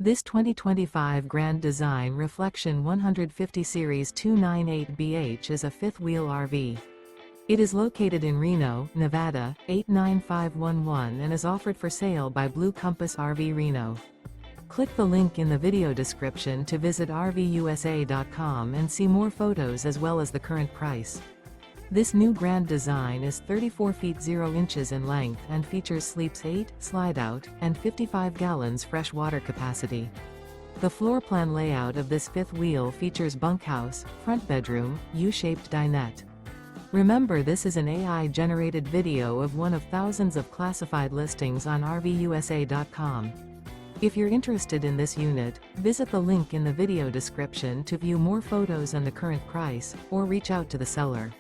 This 2025 Grand Design Reflection 150 Series 298BH is a fifth-wheel RV. It is located in Reno, Nevada, 89511 and is offered for sale by Blue Compass RV Reno. Click the link in the video description to visit RVUSA.com and see more photos as well as the current price. This new Grand Design is 34 feet 0 inches in length and features sleeps 8, slide-out, and 55 gallons fresh water capacity. The floor plan layout of this fifth wheel features bunkhouse, front bedroom, U-shaped dinette. Remember, this is an AI-generated video of one of thousands of classified listings on RVUSA.com. If you're interested in this unit, visit the link in the video description to view more photos and the current price, or reach out to the seller.